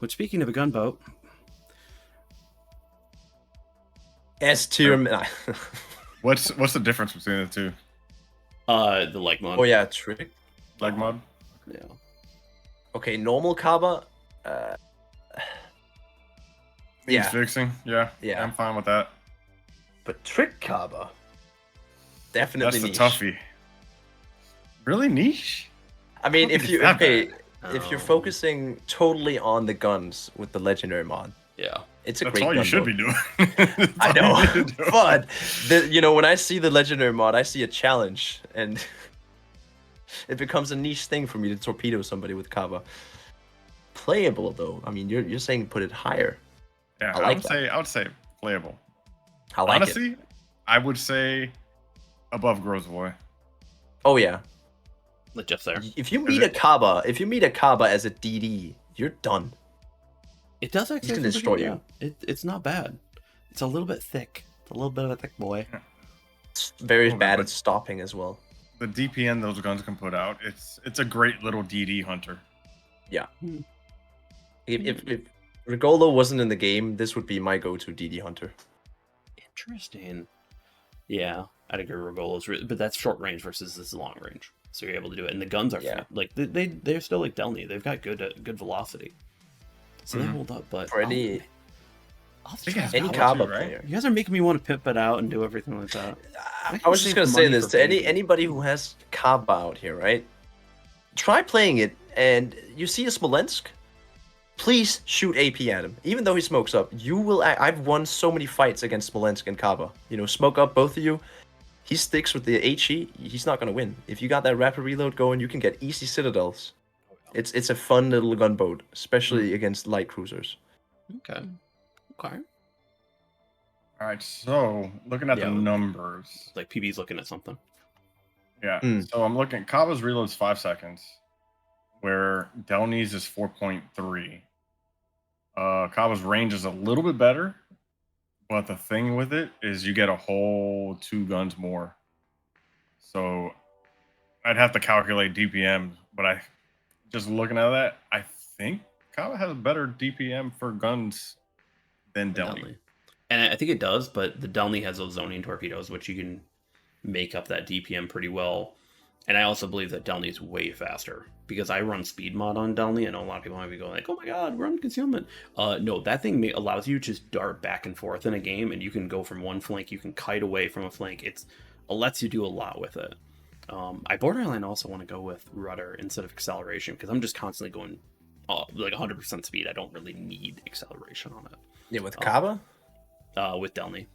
But speaking of a gunboat, S tier. What's the difference between the two? the leg mod. Oh yeah, trick. Leg mod? Yeah. Okay, normal Khaba. Needs fixing. Yeah, I'm fine with that. But trick Khaba, definitely That's the niche. toughie. Really niche? I mean, if you're Oh. focusing totally on the guns with the legendary mod, Yeah. it's a That's great all gun you should mode. be doing. I know, but when I see the legendary mod, I see a challenge, and it becomes a niche thing for me to torpedo somebody with Khaba. Playable though, I mean, you're saying put it higher. Yeah, I would say playable. I like Honestly, I would say above Grozavoy. Oh yeah. Like Jeff there. If you meet a Khaba as a DD, you're done. It does actually. He's gonna destroy you. It's not bad. It's a little bit thick. It's a little bit of a thick boy. It's very bad but at stopping as well. The DPN those guns can put out, it's a great little DD hunter. Yeah. If Regolo wasn't in the game, this would be my go-to DD hunter. Interesting. Yeah, I'd agree. Regola's, but that's short range versus this long range, so you're able to do it. And the guns are like they're still like Delny. They've got good velocity, so they hold up. But For any Khaba, player, you guys are making me want to pip it out and do everything like that. I was just gonna say this to anybody who has Khaba out here, right? Try playing it, and you see a Smolensk. Please shoot AP at him, even though he smokes up. You will. I've won so many fights against Smolensk and Khaba. Smoke up both of you. He sticks with the HE. He's not gonna win. If you got that rapid reload going, you can get easy citadels. It's a fun little gunboat, especially against light cruisers. Okay. All right. So looking at the numbers, like PB's looking at something. Yeah. So I'm looking. Kaba's reload's 5 seconds, where Delny's is 4.3. Kaba's range is a little bit better, but the thing with it is you get a whole 2 guns more. So I'd have to calculate DPM, but just looking at that, I think Khaba has a better DPM for guns than Delny. And I think it does, but the Delny has those zoning torpedoes, which you can make up that DPM pretty well. And I also believe that Delny is way faster because I run speed mod on Delny. I know a lot of people might be going like, "Oh my god, run concealment!" No, that thing allows you to just dart back and forth in a game, and you can go from one flank. You can kite away from a flank. It lets you do a lot with it. I borderline also want to go with rudder instead of acceleration because I'm just constantly going like 100% speed. I don't really need acceleration on it. Yeah, with Khaba? With Delny.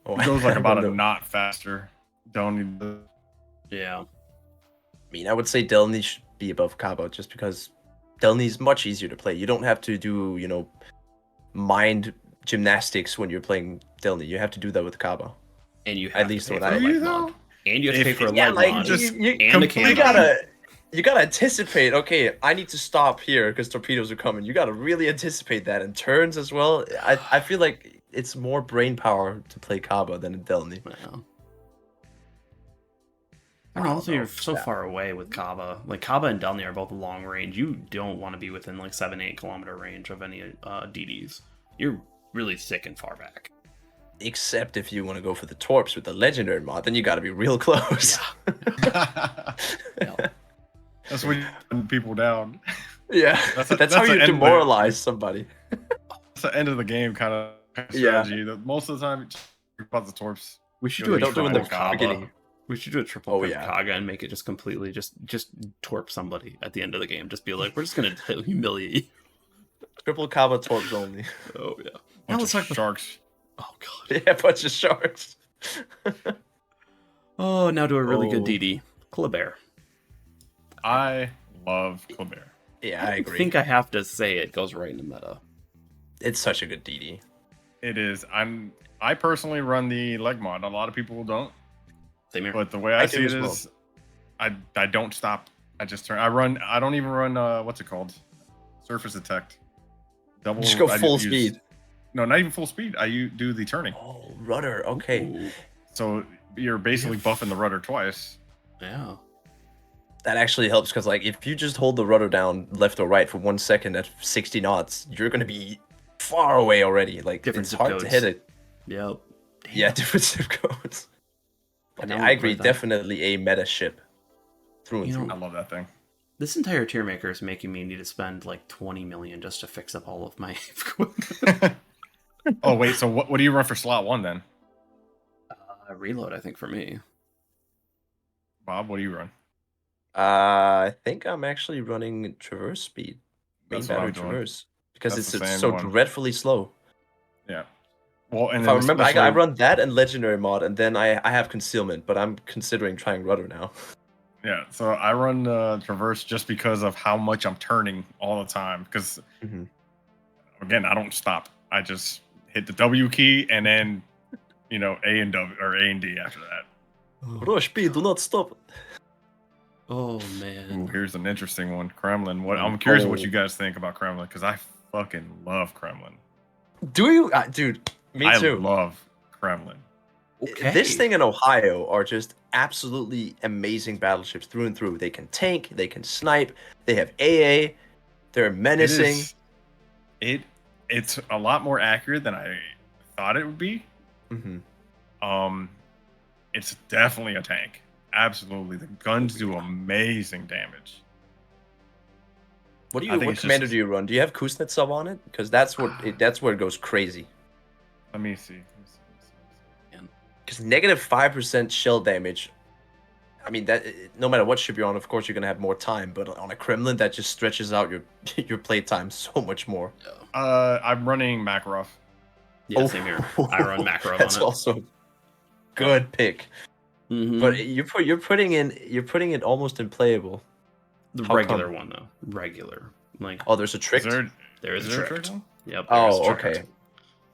Oh, it goes like about a knot faster. Delny. Yeah. I mean, I would say Delny should be above Khaba just because Delny is much easier to play. You don't have to do, mind gymnastics when you're playing Delny. You have to do that with Khaba. And you have at least to pay what for a leg mod. And you have to pay for a leg mod. You gotta anticipate. Okay, I need to stop here because torpedoes are coming. You gotta really anticipate that, and turns as well. I feel like it's more brain power to play Khaba than a Delny. And also, you're so far away with Khaba. Like Khaba and Delny are both long range. You don't want to be within like 7-8 kilometer range of any DDs. You're really thick and far back. Except if you want to go for the torps with the legendary mod, then you got to be real close. Yeah. That's when you put people down. Yeah, that's how you demoralize somebody. That's the end of the game kind of strategy. Yeah. Most of the time, it's about the torps. We should do a triple Khaba. We should do a triple Kaga and make it just completely just torp somebody at the end of the game. Just be like, we're just gonna humiliate you. Triple Khaba torps only. Oh yeah. Now let's talk sharks. Oh god. Yeah, bunch of sharks. Oh, now to a really good DD. Kleber. I love Kleber. Yeah, I agree. I think I have to say it goes right in the meta. It's such a good DD. It is. I personally run the leg mod. A lot of people don't. Same here. But the way I see it is, I don't stop. I just turn. I don't even run. What's it called? Surface detect. Double. Just go full speed. No, not even full speed. I do the turning. Oh, rudder. Okay. Ooh. So you're basically buffing the rudder twice. Yeah. That actually helps because, like, if you just hold the rudder down left or right for 1 second at 60 knots, you're gonna be far away already. Like, Different it's zip hard codes. to hit it. Yep. Yeah, different zip codes. But I agree, definitely a meta ship. Through and through. I love that thing. This entire tier maker is making me need to spend like 20 million just to fix up all of my equipment. Oh wait, so what do you run for slot 1 then? Reload, I think, for me. Bob, what do you run? I think I'm actually running traverse speed. Main battery traverse. Because it's so dreadfully slow. Yeah. Well, and if I remember, I run that and legendary mod, and then I have concealment, but I'm considering trying rudder now. Yeah, so I run traverse just because of how much I'm turning all the time. Because again, I don't stop. I just hit the W key and then A and W or A and D after that. Rush B, do not stop. Oh man. Ooh, here's an interesting one. Kremlin. I'm curious what you guys think about Kremlin because I fucking love Kremlin. Do you, dude? Me too. I love Kremlin. Okay. This thing in Ohio are just absolutely amazing battleships through and through. They can tank, they can snipe, they have AA, they're menacing. It's a lot more accurate than I thought it would be. It's definitely a tank. Absolutely, the guns do amazing damage. What commander do you run? Do you have Kuznetsov on it? Because that's where it goes crazy. Let me see. Because -5% shell damage. I mean, that no matter what ship you're on, of course you're gonna have more time. But on a Kremlin, that just stretches out your play time so much more. I'm running Makarov. Yeah, same here. I run Makarov. That's also good pick. But you're putting it almost unplayable. The regular one though, regular. Like there's a trick. There is a trick. Yep. Oh, okay.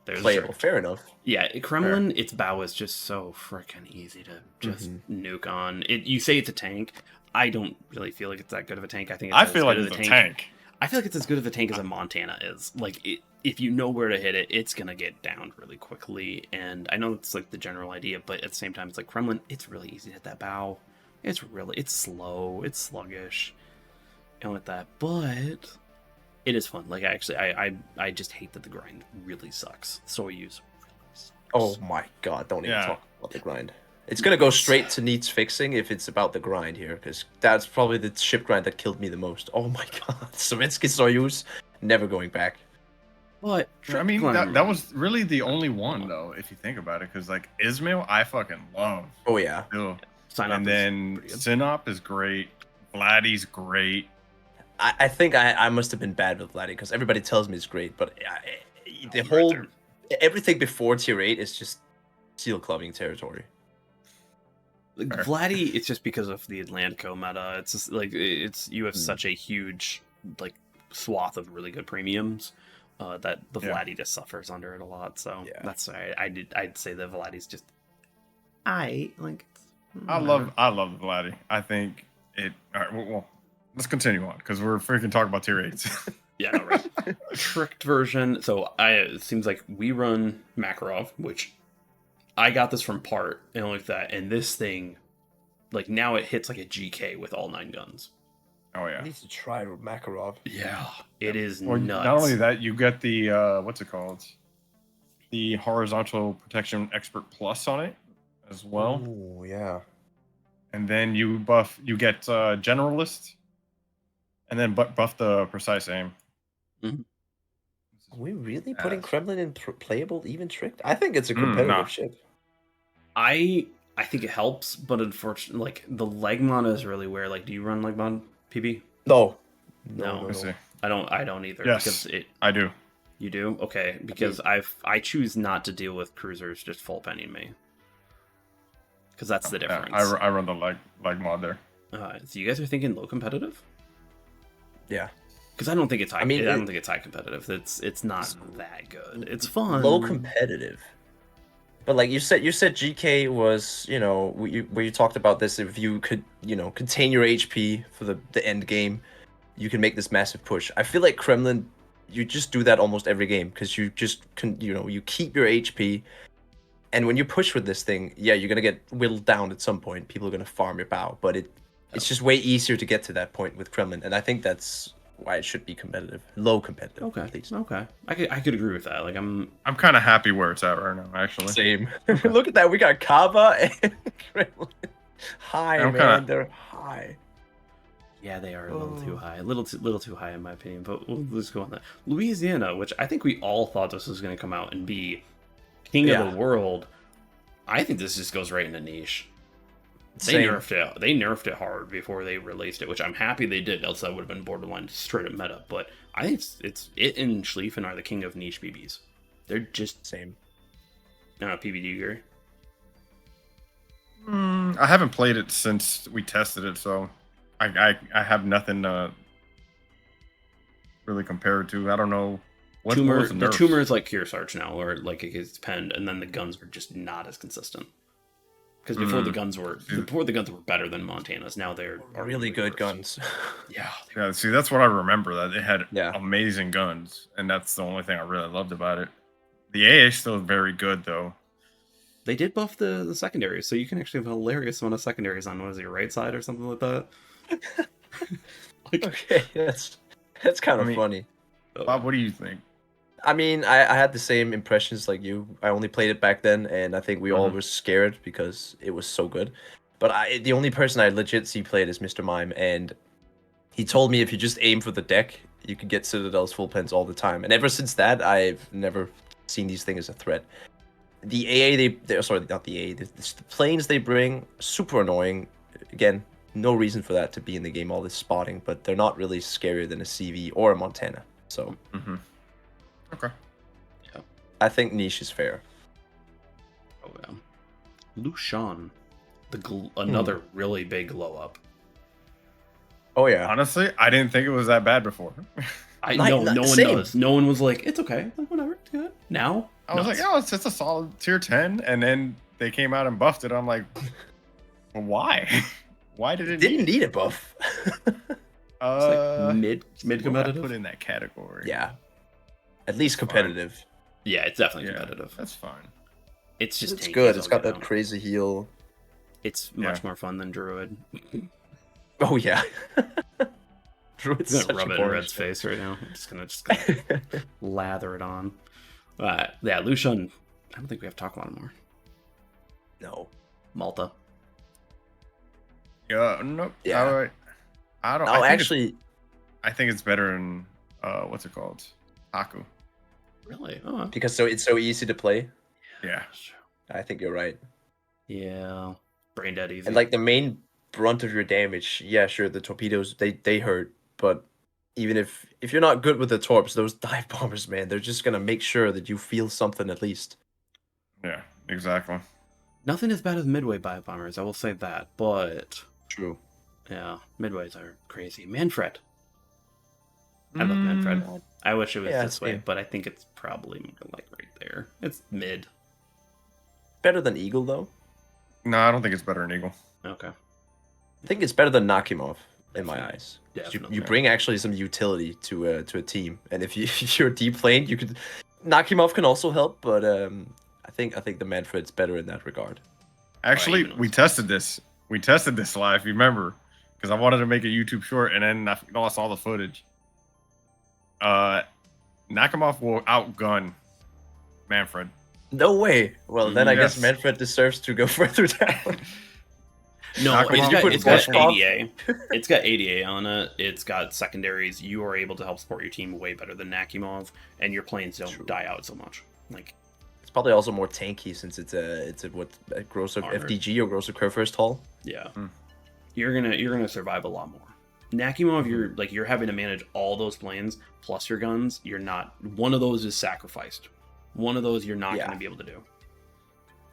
There's playable. Fair enough. Yeah, Kremlin, its bow is just so freaking easy to just nuke on. You say it's a tank. I don't really feel like it's that good of a tank. I think it's feel like it's a tank. I feel like it's as good of a tank as a Montana is. Like, if you know where to hit it, it's gonna get downed really quickly. And I know it's like the general idea, but at the same time, it's like Kremlin. It's really easy to hit that bow. It's slow. It's sluggish. And with that, but it is fun. Like, I just hate that the grind really sucks. Soyuz really sucks. Oh my god! Don't even talk about the grind. It's gonna go straight to needs fixing if it's about the grind here, because that's probably the ship grind that killed me the most. Oh my god, Sovietsky Soyuz, never going back. But I mean, that was really the only one though, if you think about it, because like Ismail, I fucking love. Oh yeah. And then Sinop is great. Vladdy's great. I think I must have been bad with Vladdy because everybody tells me it's great, but everything before tier 8 is just seal clubbing territory. Like, Vladdy, it's just because of the Atlantico meta. It's just like you have such a huge like swath of really good premiums that the Vladdy just suffers under it a lot. So that's why I'd say that Vladdy's just I love the Vladdy. I think it. All right, well, let's continue on because we're freaking talking about tier 8s. Yeah, no, right. Tricked version. So it seems like we run Makarov, which I got this from Part and like that, and this thing, like now it hits like a GK with all 9 guns. Oh yeah. I need to try Makarov. Yeah, it is nuts. Not only that, you get the what's it called? The horizontal protection expert plus on it as well. Oh yeah. And then you get generalist, and then buff the precise aim. Mm-hmm. Are we really putting Kremlin in playable even tricked? I think it's a competitive ship. I think it helps, but unfortunately, like the Legmon is really where. Like, do you run Legmon, PB? No. I don't either. Yes, because I do. You do? Okay, because I choose not to deal with cruisers just full penning me. Because that's the difference. I run the leg mod there. So you guys are thinking low competitive? Yeah. Because I don't think it's high. I don't think it's high competitive. It's not that good. It's fun. Low competitive. But like you said GK was, where you talked about this. If you could, contain your HP for the end game, you can make this massive push. I feel like Kremlin, you just do that almost every game because you just you keep your HP. And when you push with this thing, you're gonna get whittled down at some point. People are gonna farm your bow, but It's just way easier to get to that point with Kremlin, and I think that's why it should be competitive, low competitive. Okay, at least. okay, I could agree with that. Like I'm kind of happy where it's at right now, actually. Same. Look at that. We got Khaba and Kremlin. High, man. They're high. Yeah, they are a little too high. A little too high in my opinion, but let's go on that. Louisiana, which I think we all thought this was going to come out and be king of the world. I think this just goes right into niche. They nerfed it hard before they released it, which I'm happy they did, else that would have been borderline straight up meta. But I think it and Schlieffen are the king of niche BBs. They're just same. PBD, Gary? I haven't played it since we tested it, so I have nothing to really compare it to. I don't know. The tumor is like Kearsarge now, where like it gets penned, and then the guns were just not as consistent. Because before the guns were better than Montana's. Now they're really good guns. Yeah. See, that's what I remember. That they had amazing guns, and that's the only thing I really loved about it. The AA is still very good, though. They did buff the secondaries, so you can actually have a hilarious amount of secondaries on your right side or something like that. Okay, that's kind of funny. Bob, what do you think? I mean, I had the same impressions like you. I only played it back then, and I think we all were scared because it was so good. But the only person I legit see play it is Mr. Mime, and he told me if you just aim for the deck, you could get Citadel's full pens all the time. And ever since that, I've never seen these things as a threat. The AA, sorry, not the AA, the planes they bring, super annoying. Again, no reason for that to be in the game, all this spotting, but they're not really scarier than a CV or a Montana. So... Okay. Yeah. I think niche is fair. Oh yeah. Lushun, another really big glow up. Oh yeah. Honestly, I didn't think it was that bad before. No one does. No one was like, it's okay. Like whatever. It's good. Now I was like, oh, it's just a solid tier 10, and then they came out and buffed it. I'm like, well, why? Why did it? Didn't need a buff. It's like mid competitive. Put in that category. Yeah. At least competitive. Fine. Yeah, it's definitely competitive. That's fine. It's just it's good. It's got that crazy heal. It's much more fun than Druid. Oh yeah. Druid's I'm gonna rub it in Red's face right now. I'm just gonna lather it on. Yeah, Lushun. I don't think we have to talk about it more. No. Malta. Yeah. Nope. Yeah. All right. I don't. No, I think it's better in what's it called? Haku. Really? Oh. Because it's so easy to play. Yeah. I think you're right. Yeah. Brain dead easy. And like the main brunt of your damage, yeah, sure, the torpedoes they hurt, but even if you're not good with the torps, those dive bombers, man, they're just gonna make sure that you feel something at least. Yeah, exactly. Nothing as bad as Midway dive bombers, I will say that, but true. Yeah, Midways are crazy. Manfred. I love Manfred. I wish it was this way, but I think it's probably more like right there. It's mid. Better than Eagle, though? No, I don't think it's better than Eagle. Okay. I think it's better than Nakimov, in my eyes. Definitely. You bring actually some utility to a team, and if you're deep lane, you could... Nakimov can also help, but I think the Manfred's better in that regard. Actually, we tested this. We tested this live, you remember? Because I wanted to make a YouTube short, and then I lost all the footage. Nakimov will outgun Manfred. No way. Well, then I guess Manfred deserves to go further down. No, it's got ADA. It's got ADA on it. It's got secondaries. You are able to help support your team way better than Nakimov, and your planes don't die out so much. Like, it's probably also more tanky since it's a grosser FDG or grosser curve first hull. Yeah, you're gonna survive a lot more. Nakimov, you're having to manage all those planes plus your guns. You're not. One of those is sacrificed. One of those you're not going to be able to do.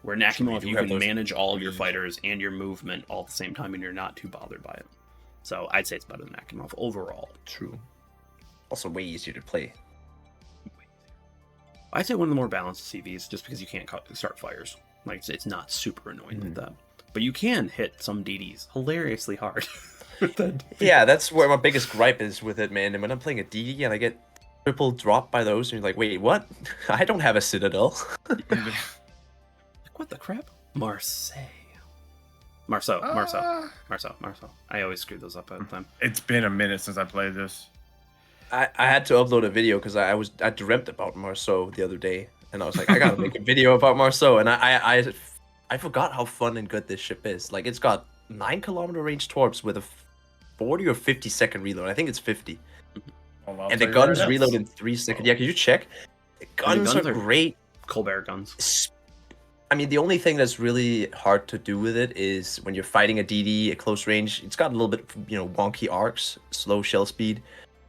Where Nakimov, you can manage all of your fighters and your movement all at the same time, and you're not too bothered by it. So I'd say it's better than Nakimov overall. True. Also way easier to play. I'd say one of the more balanced CVs, just because you can't start fires. Like, it's not super annoying like that. But you can hit some DDs hilariously hard. Yeah, that's where my biggest gripe is with it, man. And when I'm playing a DD and I get triple dropped by those, and you're like, wait, what? I don't have a Citadel. Like, what the crap? Marseille. Marceau. I always screw those up at the time. It's been a minute since I played this. I had to upload a video because I dreamt about Marceau the other day, and I was like, I gotta make a video about Marceau, and I forgot how fun and good this ship is. Like, it's got 9-kilometer range torps with a 40 or 50 second reload. I think it's 50. Well, and the guns reload in 3 seconds. Yeah, can you check? The guns are great. Colbert guns. I mean, the only thing that's really hard to do with it is when you're fighting a DD at close range, it's got a little bit, wonky arcs, slow shell speed.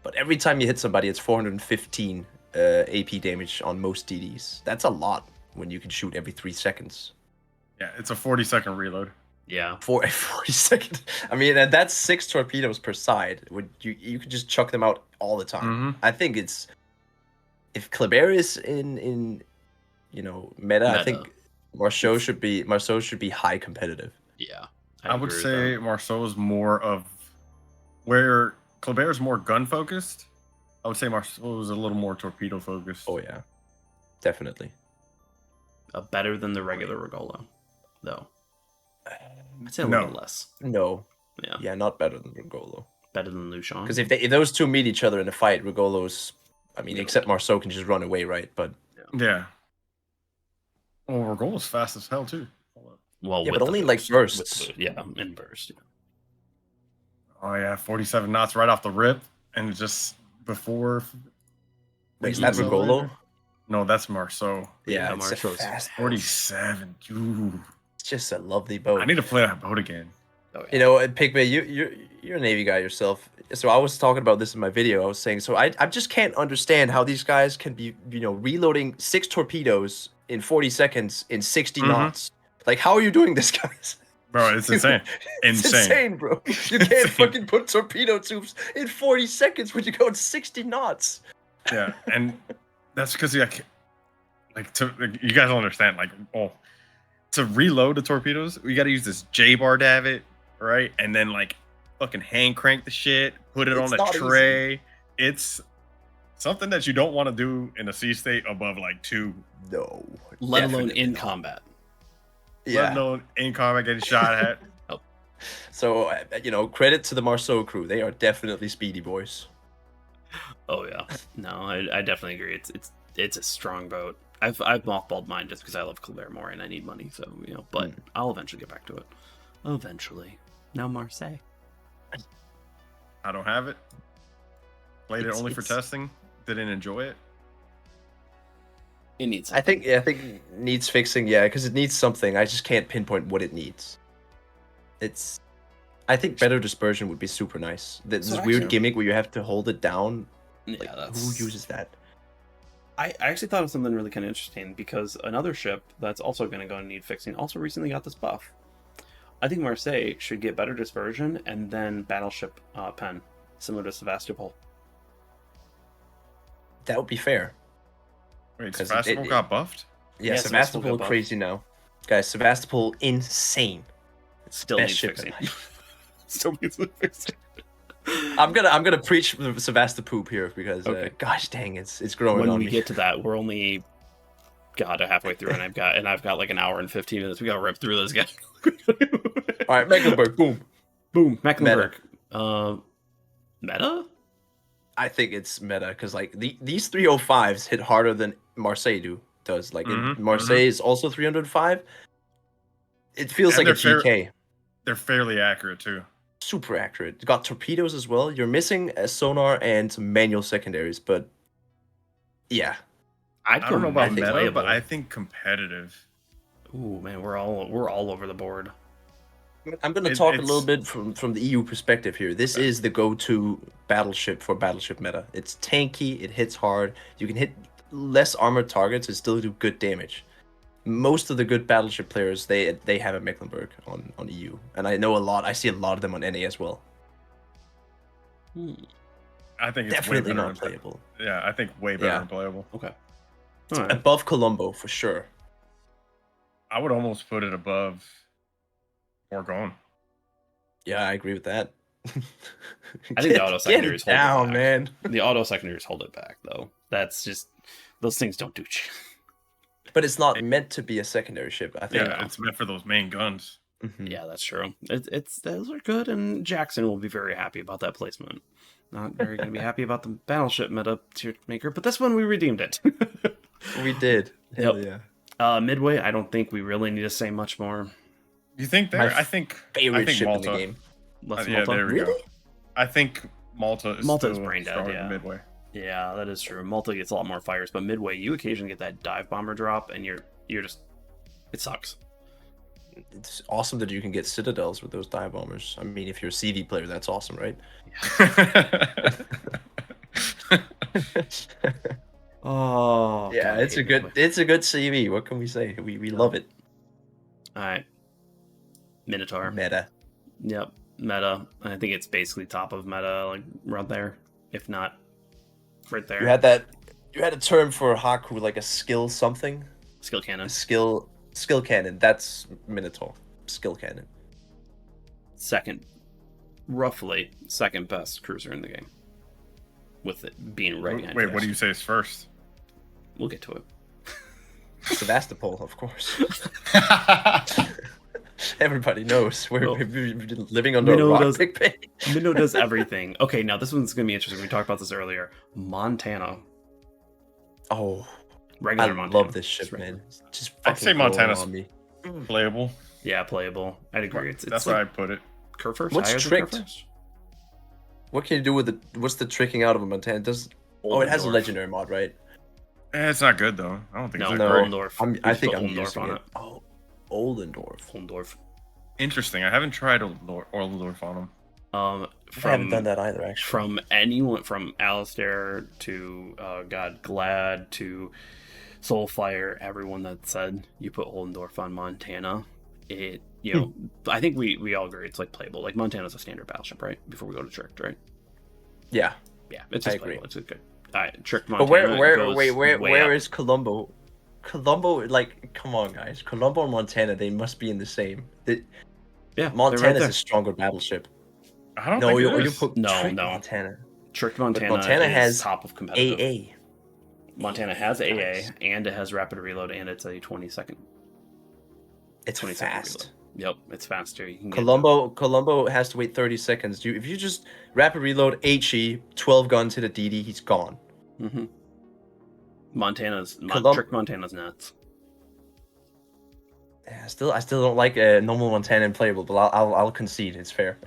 But every time you hit somebody, it's 415 AP damage on most DDs. That's a lot when you can shoot every 3 seconds. Yeah, it's a 40-second reload. Yeah. 40 seconds. I mean, and that's 6 torpedoes per side. You could just chuck them out all the time. Mm-hmm. I think it's... If Kleber is in meta, I think Marceau should be high competitive. Yeah. I would say Marceau is more of where Kleber is more gun focused. I would say Marceau is a little more torpedo focused. Oh yeah, definitely. Better than the regular Rigolo, though. I'd say a little less. No. Yeah, not better than Rigolo. Better than Lushun. Because if those two meet each other in a fight, Rigolo's... I mean, except Marceau can just run away, right? But yeah. Well, Rigolo's fast as hell too. Well, yeah, but only like bursts. In bursts. Yeah. Oh yeah, 47 knots right off the rip, and just before. Wait, is that Rigolo? No, that's Marceau. Yeah, Marceau's fast. 47. Ooh. It's just a lovely boat. I need to play that boat again. Oh, yeah. Pigme, you're a Navy guy yourself. So I was talking about this in my video. I was saying, so I just can't understand how these guys can be, reloading 6 torpedoes in 40 seconds in 60 knots. Like, how are you doing this, guys? Bro, it's insane. It's insane, bro. You can't fucking put torpedo tubes in 40 seconds when you go at 60 knots. Yeah, and that's because you guys don't understand. To reload the torpedoes, we got to use this J-bar davit, right? And then fucking hand crank the shit, put it on a tray. Easy. It's something that you don't want to do in a sea state above 2. No. Let alone in combat. Yeah. Let alone in combat getting shot at. Oh. So, credit to the Marceau crew. They are definitely speedy boys. Oh yeah. No, I definitely agree. It's a strong boat. I've mothballed mine just because I love Kleber more and I need money. So but I'll eventually get back to it. Eventually. Now Marseille. I don't have it. Played it only for testing. Didn't enjoy it. It needs. I think it needs fixing. Yeah, because it needs something. I just can't pinpoint what it needs. I think better dispersion would be super nice. This weird gimmick where you have to hold it down. Yeah, who uses that? I actually thought of something really kind of interesting because another ship that's also going to go and need fixing also recently got this buff. I think Marseille should get better dispersion and then battleship pen, similar to Sevastopol. That would be fair. Wait, Sevastopol got buffed? Yeah, Sevastopol crazy now. Guys, Sevastopol insane. Still needs fixing. Still needs fixing. I'm gonna preach the Sevastopol here because gosh dang, it's growing on me. When we get to that, we're only halfway through, and I've got like an hour and 15 minutes. We gotta rip through this guy. All right, Mecklenburg, boom, Mecklenburg. Meta? I think it's meta because these 305s hit harder than Marseille does. Marseille is also 305. It feels like a GK. They're fairly accurate too. Super accurate. It's got torpedoes as well. You're missing a sonar and some manual secondaries, but yeah. I don't know about meta, but I think competitive. Ooh man, we're all over the board. I'm going to talk a little bit from the EU perspective here. This is the go-to battleship for battleship meta. It's tanky, it hits hard. You can hit less armored targets and still do good damage. Most of the good battleship players, they have a Mecklenburg on EU, and I see a lot of them on NA as well. I think it's definitely not playable. Yeah, I think way better than playable. Okay, right. Above Colombo for sure. I would almost put it above Morgon. Yeah, I agree with that. I think the auto secondaries hold it back. Man. The auto secondaries hold it back, though. That's just those things don't do shit. But it's not meant to be a secondary ship, I think. Yeah, it's meant for those main guns. Yeah, that's true. It's those are good, and Jackson will be very happy about that placement. Not very going to be happy about the battleship meta tier maker, but this one we redeemed it. We did. Hell yep. Yeah. Midway, I don't think we really need to say much more. You think there? I think ship Malta. In the game. Yeah, there we go. I think Malta's brain dead. Yeah. Midway. Yeah, that is true. Malta gets a lot more fires, but Midway, you occasionally get that dive bomber drop, and you're just it sucks. It's awesome that you can get citadels with those dive bombers. I mean, if you're a CD player, that's awesome, right? Oh yeah, God, it's a good CV. What can we say? We love it. All right, Minotaur. Meta. Yep, meta. I think it's basically top of meta, like right there, if not right there. You had a term for Haku, like a skill something. Skill cannon. Skill cannon. That's Minotaur. Skill cannon. Roughly second best cruiser in the game. With it being right behind. Wait, what do you say is first? We'll get to it. Sevastopol, of course. Everybody knows we're living under a rock. Minnow does everything. Okay, now this one's gonna be interesting. We talked about this earlier. Montana. Oh, regular I Montana. love this ship, man. Just I'd say Montana's playable. Yeah, playable. I'd agree. That's where I put it. Curve What's tricked? What can you do with it? What's the tricking out of a Montana? It has a legendary mod, right? It's not good though. I don't think it's Oldendorf. I think I'm Oldendorf using on it. Oh, Oldendorf. Interesting. I haven't tried Oldendorf on him. I haven't done that either, actually. From anyone, from Alistair to Glad to Soulfire, everyone that said you put Oldendorf on Montana, I think we all agree it's like playable. Like Montana's a standard battleship, right? Before we go to Tricked, right? Yeah. Yeah, it's just playable. It's good. All right, Tricked Montana. But where is Colombo? Colombo, like, come on, guys. Colombo and Montana, they must be in the same. Montana's a stronger battleship. I don't think you put Montana. Tricked Montana has top of competitive. AA. Montana has AA, and it has rapid reload, and it's a 20-second. It's 20 fast. Yep, it's faster. You can Colombo has to wait 30 seconds. If you just rapid reload HE, 12 guns hit a DD, he's gone. Mm-hmm. Tricked Montana's nuts. Yeah, I still don't like a normal Montana playable, but I'll concede. It's fair.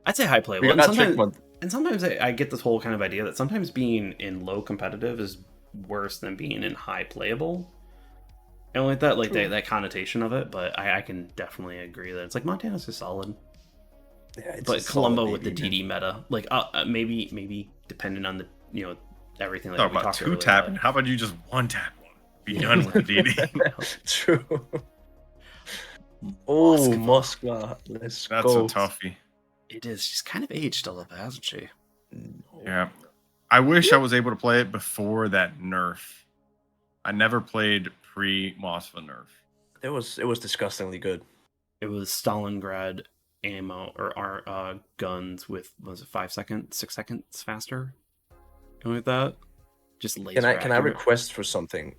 I'd say high playable. And sometimes I get this whole kind of idea that sometimes being in low competitive is worse than being in high playable. And like that connotation of it, but I can definitely agree that it's like Montana's just solid. Yeah, but Colombo with the DD meta, like maybe depending on the everything that we talked about. 2-tapping. How about you just 1-tap one? Be done with the DD. True. Oh, Moskva. Let's go. That's a toughie. It is. She's kind of aged a little bit, hasn't she? Yeah. I wish I was able to play it before that nerf. I never played pre-Moskva nerf. It was disgustingly good. It was Stalingrad ammo or our guns with 5 seconds, 6 seconds faster. Something like that. Just laser. Can I request for something?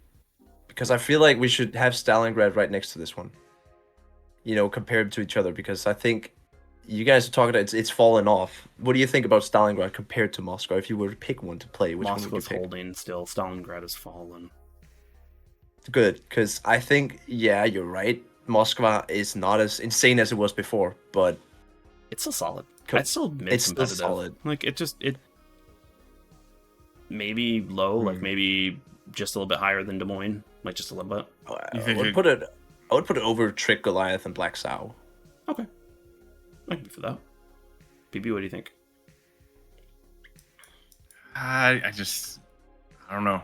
Because I feel like we should have Stalingrad right next to this one. Compared to each other, because I think you guys are talking about it's fallen off. What do you think about Stalingrad compared to Moskva? If you were to pick one to play, which one would you pick? Holding still. Stalingrad has fallen. Good, because I think, you're right. Moskva is not as insane as it was before, but it's still solid. It's still mid-competitive. It's still solid. Like it maybe low, like maybe just a little bit higher than Des Moines, like just a little bit. I would put it over Trick, Goliath, and Black Sow. Okay, I can be for that. BB, what do you think? I don't know.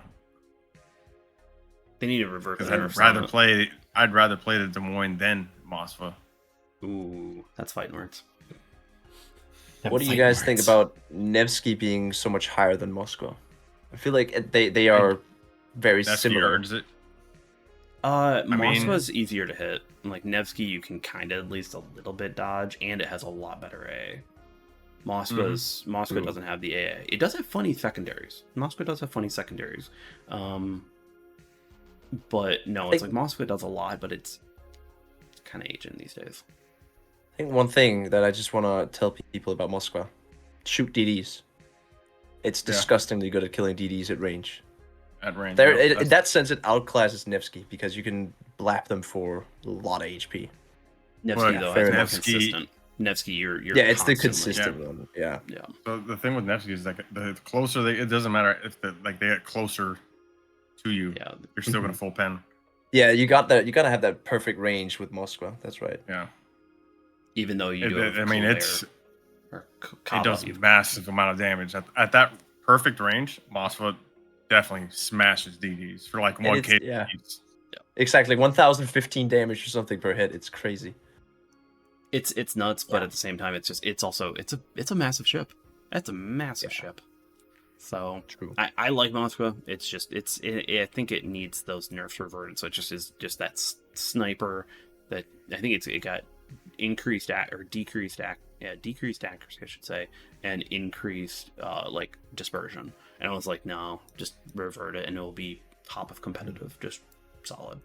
They need to revert. I'd rather play the Des Moines than Moskva. Ooh, that's fighting words. What do you guys think about Nevsky being so much higher than Moskva? I feel like they are very similar. Is it? Moskva's easier to hit. Like Nevsky, you can kind of at least a little bit dodge, and it has a lot better AA. Moskva doesn't have the AA. It does have funny secondaries. Moskva does have funny secondaries. But no, it's like Moskva does a lot, but it's kind of aging these days. I think one thing that I just want to tell people about Moskva: shoot DDs. It's disgustingly good at killing DDs at range. At range. In that sense, it outclasses Nevsky because you can blap them for a lot of HP. Nevsky though has more consistent. Nevsky, you're it's the consistent one. Yeah. So the thing with Nevsky is like the closer it doesn't matter if they get closer to you. Yeah, you're still gonna full pen. Yeah, you got that. You gotta have that perfect range with Moskva. That's right. Yeah. Even though you do, it does a massive amount of damage at that perfect range. Moskva definitely smashes DDs for like 1k. Yeah. Exactly, 1,015 damage or something per hit. It's crazy. It's nuts, but at the same time, it's a massive ship. That's a massive ship. So true. I like Moskva. It's just I think it needs those nerfs reverted. So it just is just that sniper that I think it got decreased accuracy, I should say, and increased like dispersion. And I was like, no, just revert it, and it will be top of competitive, just solid.